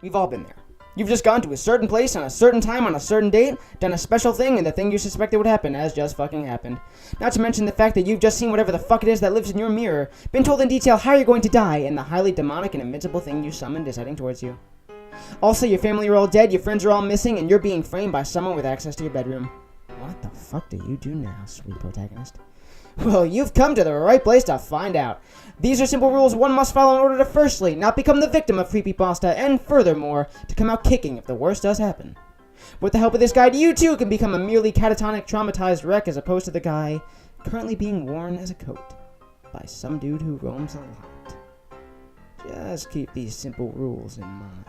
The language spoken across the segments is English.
We've all been there. You've just gone to a certain place on a certain time on a certain date, done a special thing, and the thing you suspected would happen has just fucking happened. Not to mention the fact that you've just seen whatever the fuck it is that lives in your mirror, been told in detail how you're going to die, and the highly demonic and invincible thing you summoned is heading towards you. Also, your family are all dead, your friends are all missing, and you're being framed by someone with access to your bedroom. What the fuck do you do now, sweet protagonist? Well, you've come to the right place to find out. These are simple rules one must follow in order to firstly not become the victim of CreepyPasta, and furthermore, to come out kicking if the worst does happen. With the help of this guide, you too can become a merely catatonic, traumatized wreck as opposed to the guy currently being worn as a coat by some dude who roams a lot. Just keep these simple rules in mind.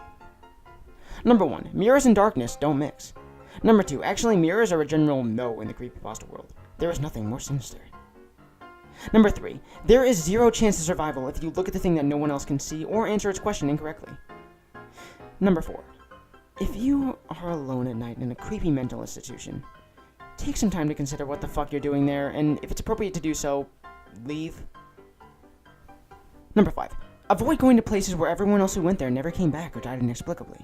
Number 1. Mirrors and darkness don't mix. Number 2. Actually, mirrors are a general no in the creepypasta world. There is nothing more sinister. Number 3. There is zero chance of survival if you look at the thing that no one else can see or answer its question incorrectly. Number 4. If you are alone at night in a creepy mental institution, take some time to consider what the fuck you're doing there, and if it's appropriate to do so, leave. Number 5. Avoid going to places where everyone else who went there never came back or died inexplicably.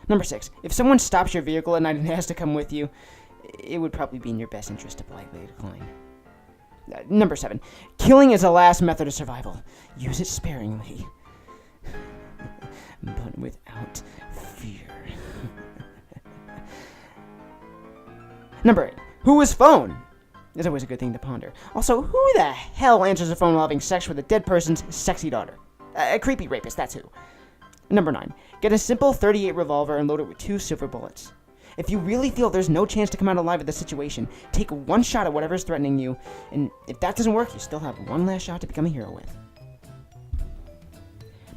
Number 6. If someone stops your vehicle at night and has to come with you, it would probably be in your best interest to politely decline. Number 7. Killing is the last method of survival. Use it sparingly. But without fear. Number 8. Whose phone? Is always a good thing to ponder. Also, who the hell answers a phone while having sex with a dead person's sexy daughter? A creepy rapist, that's who. Number 9. Get a simple .38 revolver and load it with 2 silver bullets. If you really feel there's no chance to come out alive of the situation, take one shot at whatever's threatening you, and if that doesn't work, you still have one last shot to become a hero with.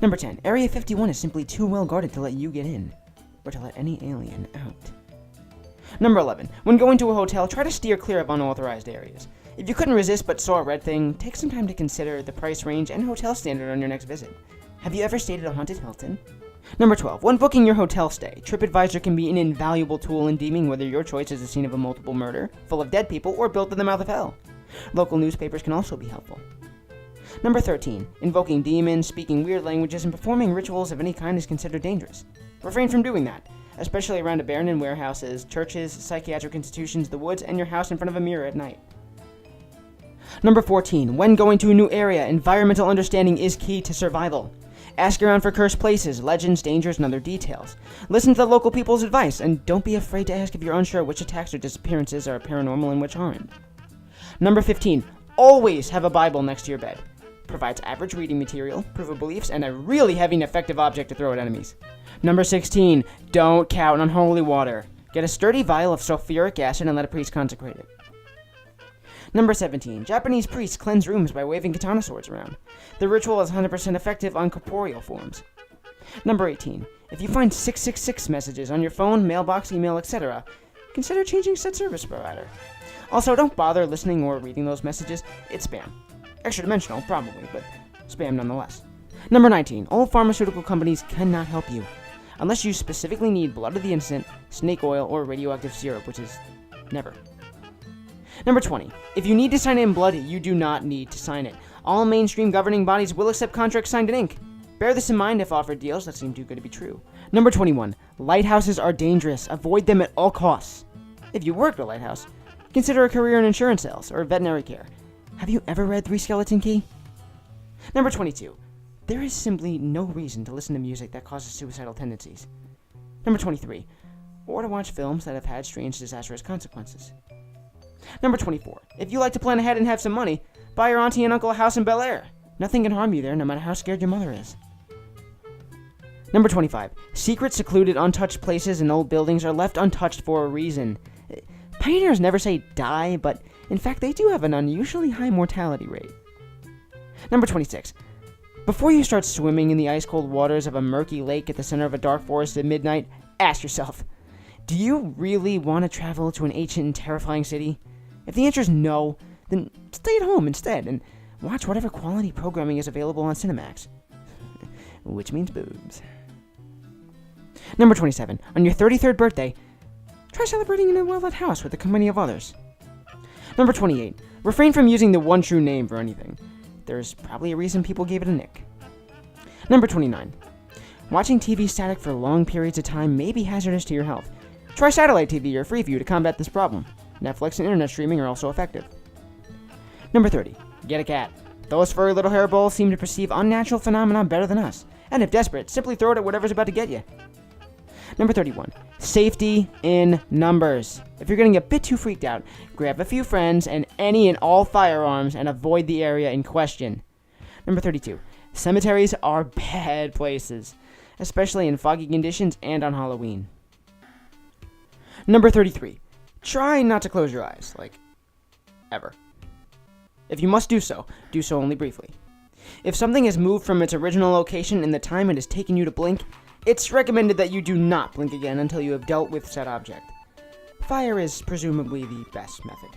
Number 10. Area 51 is simply too well guarded to let you get in, or to let any alien out. Number 11. When going to a hotel, try to steer clear of unauthorized areas. If you couldn't resist but saw a red thing, take some time to consider the price range and hotel standard on your next visit. Have you ever stayed at a haunted Hilton? Number 12. When booking your hotel stay, TripAdvisor can be an invaluable tool in deeming whether your choice is the scene of a multiple murder, full of dead people, or built in the mouth of hell. Local newspapers can also be helpful. Number 13. Invoking demons, speaking weird languages, and performing rituals of any kind is considered dangerous. Refrain from doing that, especially around abandoned warehouses, churches, psychiatric institutions, the woods, and your house in front of a mirror at night. Number 14. When going to a new area, environmental understanding is key to survival. Ask around for cursed places, legends, dangers, and other details. Listen to the local people's advice, and don't be afraid to ask if you're unsure which attacks or disappearances are paranormal and which aren't. Number 15. Always have a Bible next to your bed. Provides average reading material, proof of beliefs, and a really heavy and effective object to throw at enemies. Number 16. Don't count on holy water. Get a sturdy vial of sulfuric acid and let a priest consecrate it. Number 17. Japanese priests cleanse rooms by waving katana swords around. The ritual is 100% effective on corporeal forms. Number 18. If you find 666 messages on your phone, mailbox, email, etc., consider changing said service provider. Also, don't bother listening or reading those messages. It's spam. Extra-dimensional, probably, but spam nonetheless. Number 19. All pharmaceutical companies cannot help you, unless you specifically need blood of the innocent, snake oil, or radioactive syrup, which is never. Number 20. If you need to sign it in blood, you do not need to sign it. All mainstream governing bodies will accept contracts signed in ink. Bear this in mind if offered deals that seem too good to be true. Number 21. Lighthouses are dangerous. Avoid them at all costs. If you work at a lighthouse, consider a career in insurance sales or veterinary care. Have you ever read 3 Skeleton Key? Number 22. There is simply no reason to listen to music that causes suicidal tendencies. Number 23. Or to watch films that have had strange, disastrous consequences. Number 24. If you like to plan ahead and have some money, buy your auntie and uncle a house in Bel Air. Nothing can harm you there, no matter how scared your mother is. Number 25. Secret, secluded, untouched places and old buildings are left untouched for a reason. Pioneers never say die, but in fact they do have an unusually high mortality rate. Number 26. Before you start swimming in the ice-cold waters of a murky lake at the center of a dark forest at midnight, ask yourself, do you really want to travel to an ancient and terrifying city? If the answer is no, then stay at home instead and watch whatever quality programming is available on Cinemax. Which means boobs. Number 27. On your 33rd birthday, try celebrating in a well-lit house with the company of others. Number 28. Refrain from using the one true name for anything. There's probably a reason people gave it a nick. Number 29. Watching TV static for long periods of time may be hazardous to your health. Try satellite TV or Freeview to combat this problem. Netflix and internet streaming are also effective. Number 30. Get a cat. Those furry little hairballs seem to perceive unnatural phenomena better than us. And if desperate, simply throw it at whatever's about to get you. Number 31. Safety in numbers. If you're getting a bit too freaked out, grab a few friends and any and all firearms and avoid the area in question. Number 32. Cemeteries are bad places, especially in foggy conditions and on Halloween. Number 33. Try not to close your eyes, like, ever. If you must do so only briefly. If something has moved from its original location in the time it has taken you to blink, it's recommended that you do not blink again until you have dealt with said object. Fire is presumably the best method.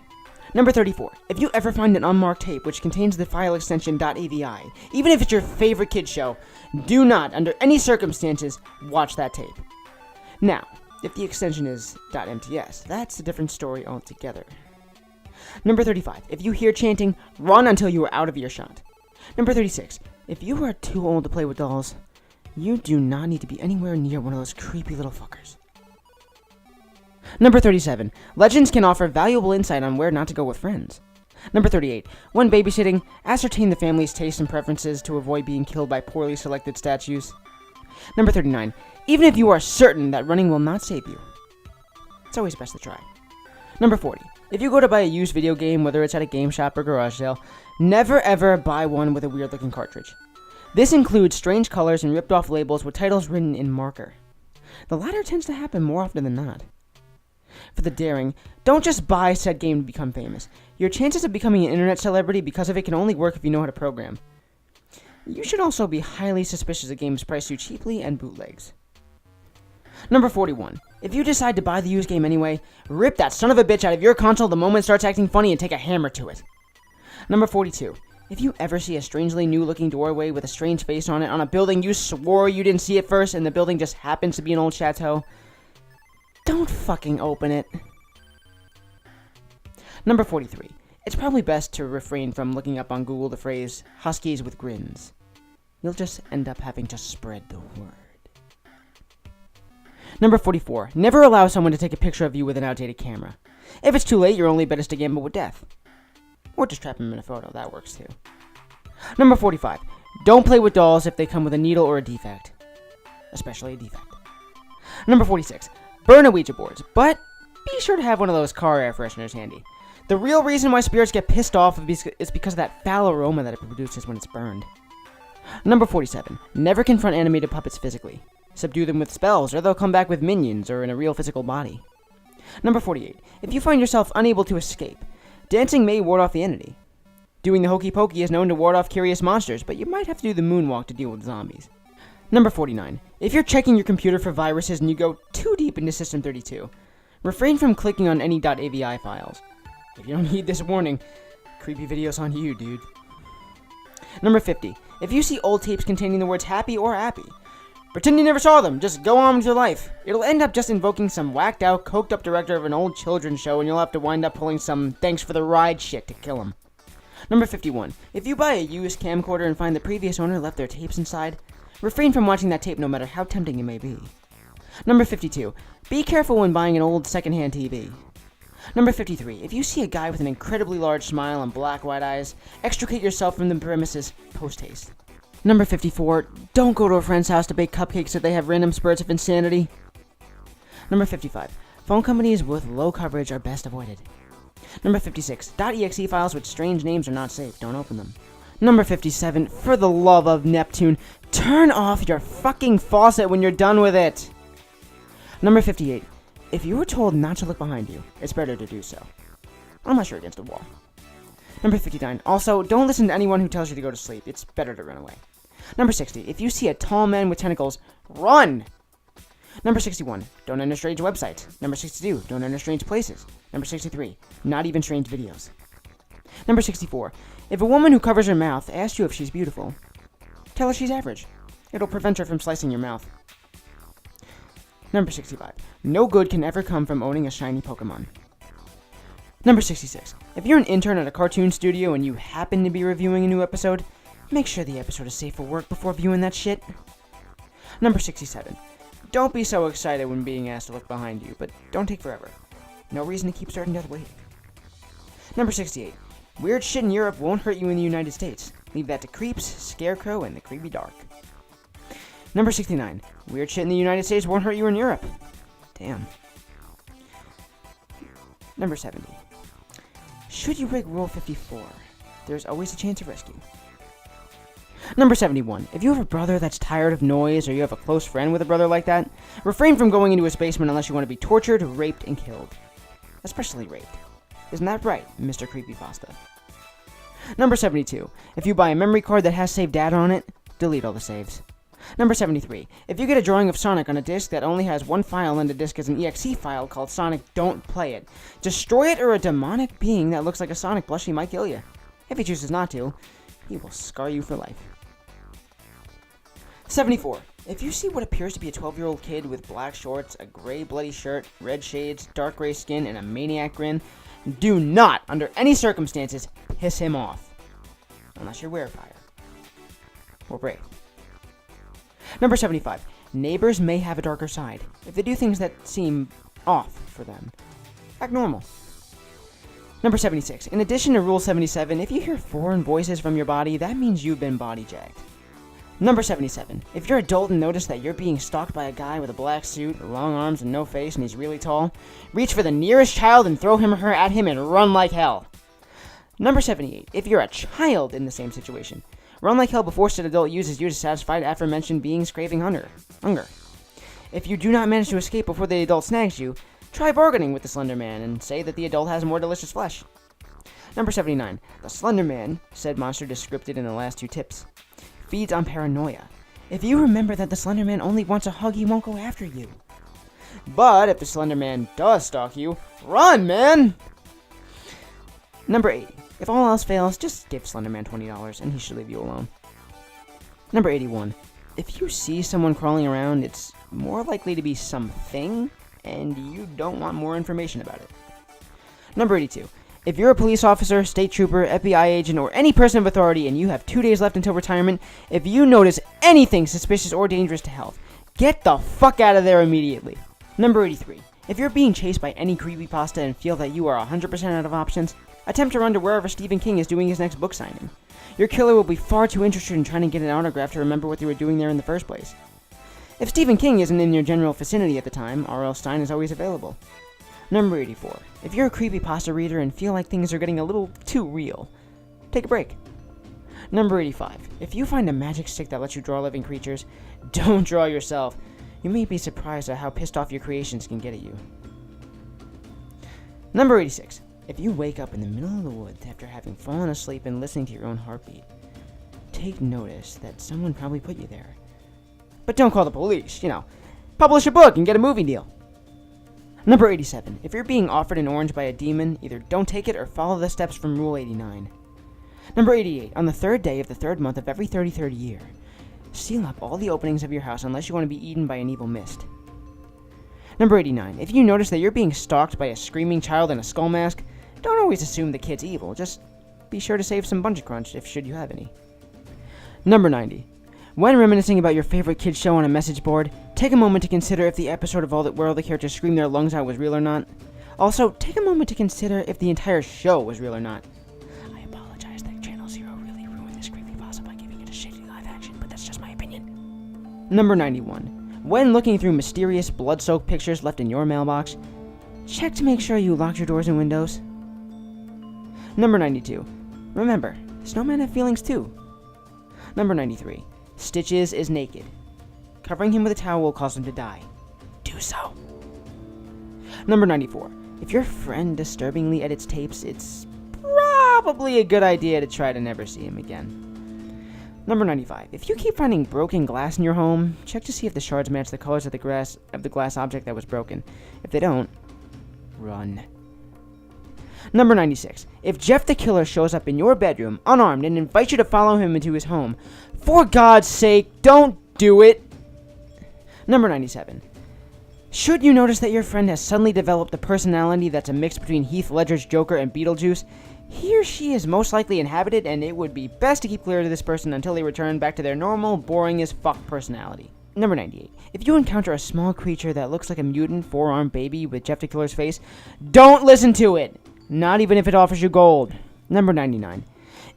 Number 34. If you ever find an unmarked tape which contains the file extension .avi, even if it's your favorite kid show, do not, under any circumstances, watch that tape. Now, if the extension is .mts, that's a different story altogether. Number 35. If you hear chanting, run until you are out of earshot. Number 36. If you are too old to play with dolls, you do not need to be anywhere near one of those creepy little fuckers. Number 37. Legends can offer valuable insight on where not to go with friends. Number 38. When babysitting, ascertain the family's tastes and preferences to avoid being killed by poorly selected statues. Number 39. Even if you are certain that running will not save you, it's always best to try. Number 40. If you go to buy a used video game, whether it's at a game shop or garage sale, never ever buy one with a weird looking cartridge. This includes strange colors and ripped off labels with titles written in marker. The latter tends to happen more often than not. For the daring, don't just buy said game to become famous. Your chances of becoming an internet celebrity because of it can only work if you know how to program. You should also be highly suspicious of games priced too cheaply and bootlegs. Number 41. If you decide to buy the used game anyway, rip that son of a bitch out of your console the moment it starts acting funny and take a hammer to it. Number 42. If you ever see a strangely new-looking doorway with a strange face on it on a building you swore you didn't see at first and the building just happens to be an old chateau, don't fucking open it. Number 43. It's probably best to refrain from looking up on Google the phrase, Huskies with grins. You'll just end up having to spread the word. Number 44. Never allow someone to take a picture of you with an outdated camera. If it's too late, your only bet is to gamble with death. Or just trap them in a photo, that works too. Number 45. Don't play with dolls if they come with a needle or a defect. Especially a defect. Number 46. Burn a Ouija boards, but be sure to have one of those car air fresheners handy. The real reason why spirits get pissed off is because of that foul aroma that it produces when it's burned. Number 47. Never confront animated puppets physically. Subdue them with spells, or they'll come back with minions or in a real physical body. Number 48. If you find yourself unable to escape, dancing may ward off the entity. Doing the hokey pokey is known to ward off curious monsters, but you might have to do the moonwalk to deal with zombies. Number 49. If you're checking your computer for viruses and you go too deep into System 32, refrain from clicking on any .avi files. If you don't heed this warning, creepy videos on you, dude. Number 50. If you see old tapes containing the words happy or appy, pretend you never saw them, just go on with your life. It'll end up just invoking some whacked out, coked up director of an old children's show and you'll have to wind up pulling some thanks for the ride shit to kill him. Number 51. If you buy a used camcorder and find the previous owner left their tapes inside, refrain from watching that tape no matter how tempting it may be. Number 52. Be careful when buying an old secondhand TV. Number 53. If you see a guy with an incredibly large smile and black white eyes, extricate yourself from the premises post-haste. Number 54. Don't go to a friend's house to bake cupcakes if they have random spurts of insanity. Number 55. Phone companies with low coverage are best avoided. Number 56. .exe files with strange names are not safe. Don't open them. Number 57. For the love of Neptune, turn off your fucking faucet when you're done with it. Number 58. If you were told not to look behind you, it's better to do so. Unless you're against a wall. Number 59. Also, don't listen to anyone who tells you to go to sleep. It's better to run away. Number 60. If you see a tall man with tentacles, run! Number 61. Don't enter strange websites. Number 62. Don't enter strange places. Number 63. Not even strange videos. Number 64. If a woman who covers her mouth asks you if she's beautiful, tell her she's average. It'll prevent her from slicing your mouth. Number 65. No good can ever come from owning a shiny Pokemon. Number 66. If you're an intern at a cartoon studio and you happen to be reviewing a new episode, make sure the episode is safe for work before viewing that shit. Number 67. Don't be so excited when being asked to look behind you, but don't take forever. No reason to keep certain death waiting. Number 68. Weird shit in Europe won't hurt you in the United States. Leave that to creeps, scarecrow, and the creepy dark. Number 69. Weird shit in the United States won't hurt you in Europe. Damn. Number 70. Should you break Rule 54, there's always a chance of rescue. Number 71. If you have a brother that's tired of noise, or you have a close friend with a brother like that, refrain from going into his basement unless you want to be tortured, raped, and killed. Especially raped. Isn't that right, Mr. CreepyPasta? Number 72. If you buy a memory card that has saved data on it, delete all the saves. Number 73. If you get a drawing of Sonic on a disc that only has one file and the disc is an exe file called Sonic, don't play it. Destroy it, or a demonic being that looks like a Sonic plushie might kill you. If he chooses not to, he will scar you for life. 74. If you see what appears to be a 12-year-old kid with black shorts, a gray bloody shirt, red shades, dark gray skin, and a maniac grin, do not, under any circumstances, piss him off. Unless you're Werefire. Or Brave. Number 75. Neighbors may have a darker side. If they do things that seem off for them, act normal. Number 76. In addition to Rule 77, if you hear foreign voices from your body, that means you've been body jacked. Number 77. If you're adult and notice that you're being stalked by a guy with a black suit, long arms, and no face, and he's really tall, reach for the nearest child and throw him or her at him and run like hell. Number 78. If you're a child in the same situation, run like hell before said adult uses you to satisfy the aforementioned being's craving hunger. If you do not manage to escape before the adult snags you, try bargaining with the Slender Man and say that the adult has more delicious flesh. Number 79. The Slender Man, said monster descripted in the last two tips, feeds on paranoia. If you remember that the Slender Man only wants a hug, he won't go after you. But if the Slender Man does stalk you, run, man! Number 80. If all else fails, just give Slender Man $20 and he should leave you alone. Number 81. If you see someone crawling around, it's more likely to be something, and you don't want more information about it. Number 82. If you're a police officer, state trooper, FBI agent, or any person of authority and you have 2 days left until retirement, if you notice anything suspicious or dangerous to health, get the fuck out of there immediately. Number 83. If you're being chased by any creepypasta and feel that you are 100% out of options, attempt to run to wherever Stephen King is doing his next book signing. Your killer will be far too interested in trying to get an autograph to remember what they were doing there in the first place. If Stephen King isn't in your general vicinity at the time, R.L. Stine is always available. Number 84. If you're a creepypasta reader and feel like things are getting a little too real, take a break. Number 85. If you find a magic stick that lets you draw living creatures, don't draw yourself. You may be surprised at how pissed off your creations can get at you. Number 86. If you wake up in the middle of the woods after having fallen asleep and listening to your own heartbeat, take notice that someone probably put you there. But don't call the police, Publish a book and get a movie deal. Number 87. If you're being offered an orange by a demon, either don't take it or follow the steps from Rule 89. Number 88. On the third day of the third month of every 33rd year, seal up all the openings of your house unless you want to be eaten by an evil mist. Number 89. If you notice that you're being stalked by a screaming child in a skull mask, don't always assume the kid's evil. Just be sure to save some Bunch Crunch should you have any. Number 90. When reminiscing about your favorite kids show on a message board, take a moment to consider if the episode of where all the characters scream their lungs out was real or not. Also, take a moment to consider if the entire show was real or not. I apologize that Channel Zero really ruined this creepypasta by giving it a shitty live action, but that's just my opinion. Number 91. When looking through mysterious blood-soaked pictures left in your mailbox, check to make sure you locked your doors and windows. Number 92. Remember, snowmen have feelings too. Number 93. Stitches is naked. Covering him with a towel will cause him to die. Do so. Number 94. If your friend disturbingly edits tapes, it's probably a good idea to try to never see him again. Number 95. If you keep finding broken glass in your home, check to see if the shards match the colors of the glass object that was broken. If they don't, run. Number 96. If Jeff the Killer shows up in your bedroom, unarmed, and invites you to follow him into his home, for God's sake, don't do it! Number 97. Should you notice that your friend has suddenly developed a personality that's a mix between Heath Ledger's Joker and Beetlejuice, he or she is most likely inhabited, and it would be best to keep clear of this person until they return back to their normal, boring-as-fuck personality. Number 98. If you encounter a small creature that looks like a mutant four-armed baby with Jeff the Killer's face, don't listen to it! Not even if it offers you gold. Number 99.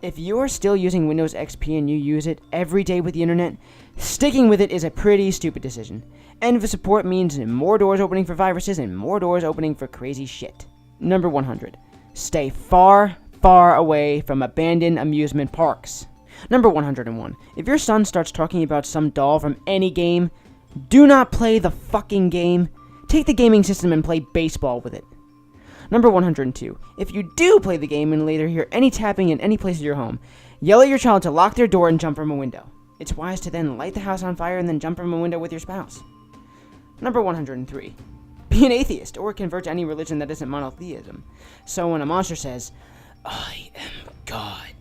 If you're still using Windows XP and you use it every day with the internet, sticking with it is a pretty stupid decision. End of support means more doors opening for viruses and more doors opening for crazy shit. Number 100. Stay far, far away from abandoned amusement parks. Number 101. If your son starts talking about some doll from any game, do not play the fucking game. Take the gaming system and play baseball with it. Number 102. If you do play the game and later hear any tapping in any place of your home, yell at your child to lock their door and jump from a window. It's wise to then light the house on fire and then jump from a window with your spouse. Number 103. Be an atheist or convert to any religion that isn't monotheism. So when a monster says, "I am God,"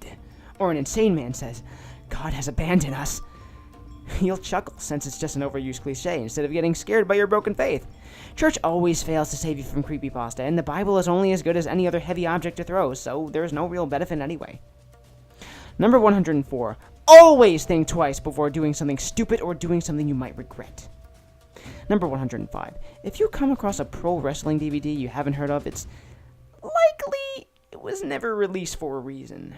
or an insane man says, "God has abandoned us," you'll chuckle since it's just an overused cliche instead of getting scared by your broken faith. Church always fails to save you from creepypasta, and the Bible is only as good as any other heavy object to throw, so there's no real benefit anyway. Number 104. Always think twice before doing something stupid or doing something you might regret. Number 105. If you come across a pro wrestling DVD you haven't heard of, it's likely it was never released for a reason.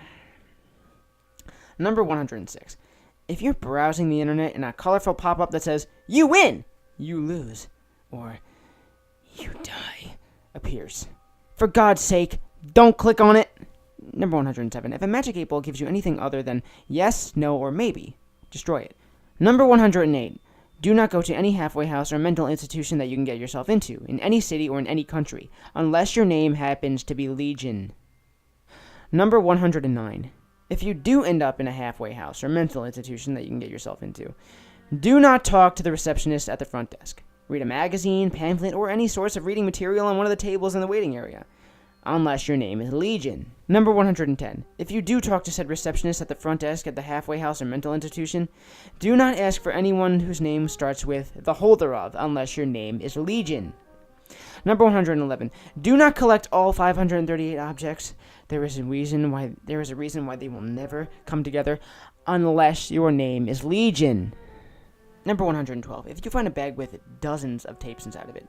Number 106. If you're browsing the internet and a colorful pop-up that says, "You win," "You lose," or "You die" appears, for God's sake, don't click on it. Number 107. If a magic 8 ball gives you anything other than yes, no, or maybe, destroy it. Number 108. Do not go to any halfway house or mental institution that you can get yourself into, in any city or in any country, unless your name happens to be Legion. Number 109. If you do end up in a halfway house or mental institution that you can get yourself into, do not talk to the receptionist at the front desk. Read a magazine, pamphlet, or any source of reading material on one of the tables in the waiting area, unless your name is Legion. Number 110. If you do talk to said receptionist at the front desk at the halfway house or mental institution, do not ask for anyone whose name starts with the holder of, unless your name is Legion. Number 111. Do not collect all 538 objects. There is a reason why they will never come together unless your name is Legion. Number 112. If you find a bag with dozens of tapes inside of it,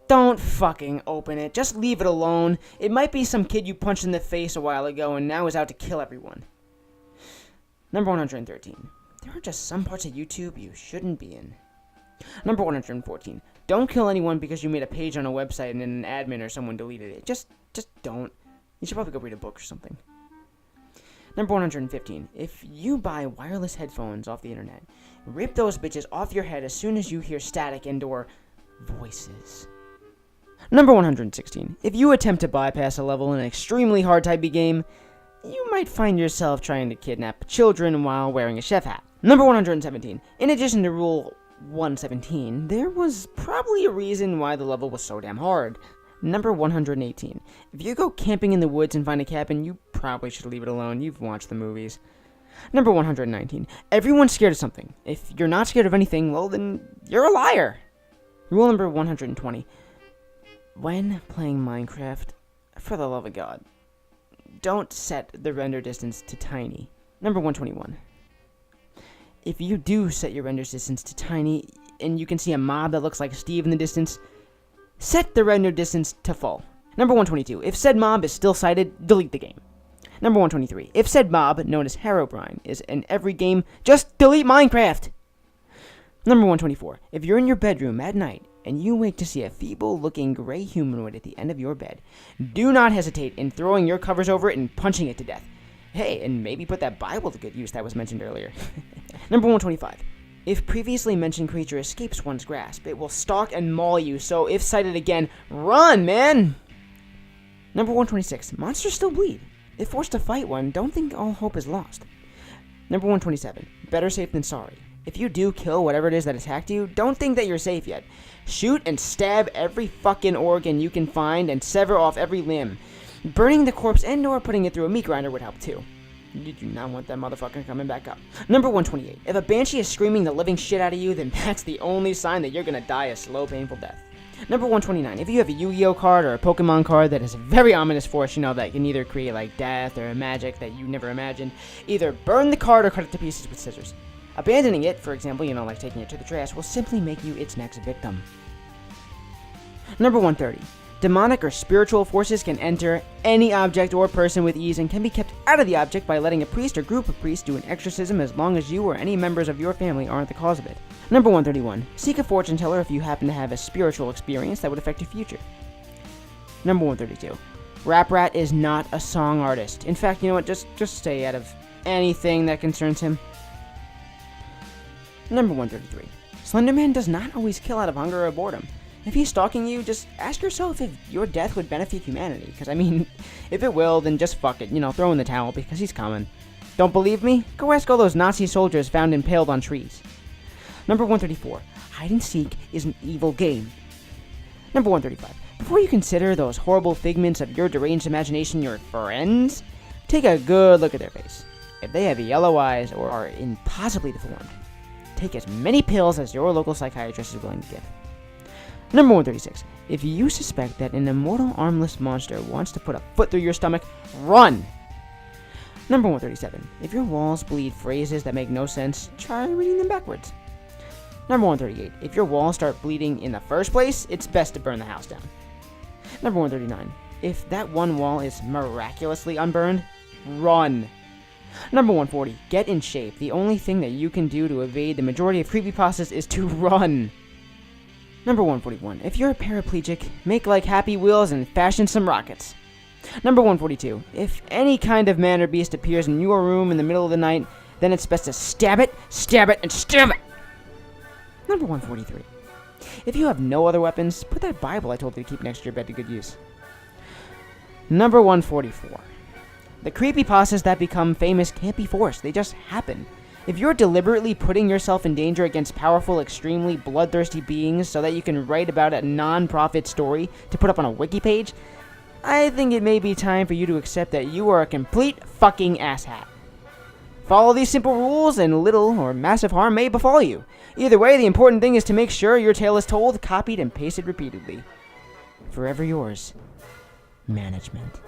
don't fucking open it. Just leave it alone. It might be some kid you punched in the face a while ago and now is out to kill everyone. Number 113. There are just some parts of YouTube you shouldn't be in. Number 114. Don't kill anyone because you made a page on a website and then an admin or someone deleted it. Just don't. You should probably go read a book or something. Number 115. If you buy wireless headphones off the internet, rip those bitches off your head as soon as you hear static and/or voices. Number 116. If you attempt to bypass a level in an extremely hard type B game, you might find yourself trying to kidnap children while wearing a chef hat. Number 117. In addition to Rule 117, there was probably a reason why the level was so damn hard. Number 118. If you go camping in the woods and find a cabin, you probably should leave it alone. You've watched the movies. Number 119. Everyone's scared of something. If you're not scared of anything, well then, you're a liar. Rule number 120. When playing Minecraft, for the love of God, don't set the render distance to tiny. Number 121. If you do set your render distance to tiny, and you can see a mob that looks like Steve in the distance, set the render distance to full. Number 122. If said mob is still sighted, delete the game. Number 123. If said mob, known as Herobrine, is in every game, just delete Minecraft. Number 124. If you're in your bedroom at night and you wake to see a feeble-looking gray humanoid at the end of your bed, do not hesitate in throwing your covers over it and punching it to death. Hey, and maybe put that Bible to good use that was mentioned earlier. Number 125. If previously mentioned creature escapes one's grasp, it will stalk and maul you, so if sighted again, run, man! Number 126. Monsters still bleed. If forced to fight one, don't think all hope is lost. Number 127. Better safe than sorry. If you do kill whatever it is that attacked you, don't think that you're safe yet. Shoot and stab every fucking organ you can find and sever off every limb. Burning the corpse and/or putting it through a meat grinder would help too. You do not want that motherfucker coming back up. Number 128. If a banshee is screaming the living shit out of you, then that's the only sign that you're gonna die a slow, painful death. Number 129. If you have a Yu-Gi-Oh card or a Pokemon card that is a very ominous force, that can either create like death or magic that you never imagined, either burn the card or cut it to pieces with scissors. Abandoning it, for example, like taking it to the trash, will simply make you its next victim. Number 130. Demonic or spiritual forces can enter any object or person with ease and can be kept out of the object by letting a priest or group of priests do an exorcism as long as you or any members of your family aren't the cause of it. Number 131. Seek a fortune teller if you happen to have a spiritual experience that would affect your future. Number 132. Rap Rat is not a song artist. In fact, you know what? Just stay out of anything that concerns him. Number 133. Slenderman does not always kill out of hunger or boredom. If he's stalking you, just ask yourself if your death would benefit humanity. Because, if it will, then just fuck it. Throw in the towel because he's coming. Don't believe me? Go ask all those Nazi soldiers found impaled on trees. Number 134. Hide and seek is an evil game. Number 135. Before you consider those horrible figments of your deranged imagination your friends, take a good look at their face. If they have yellow eyes or are impossibly deformed, take as many pills as your local psychiatrist is willing to give. Number 136. If you suspect that an immortal armless monster wants to put a foot through your stomach, run! Number 137. If your walls bleed phrases that make no sense, try reading them backwards. Number 138. If your walls start bleeding in the first place, it's best to burn the house down. Number 139. If that one wall is miraculously unburned, run! Number 140. Get in shape. The only thing that you can do to evade the majority of creepypastas is to run! Number 141. If you're a paraplegic, make like Happy Wheels and fashion some rockets. Number 142. If any kind of man or beast appears in your room in the middle of the night, then it's best to stab it, and stab it! Number 143. If you have no other weapons, put that Bible I told you to keep next to your bed to good use. Number 144. The creepypastas that become famous can't be forced, they just happen. If you're deliberately putting yourself in danger against powerful, extremely bloodthirsty beings so that you can write about a non-profit story to put up on a wiki page, I think it may be time for you to accept that you are a complete fucking asshat. Follow these simple rules and little or massive harm may befall you. Either way, the important thing is to make sure your tale is told, copied, and pasted repeatedly. Forever yours, Management.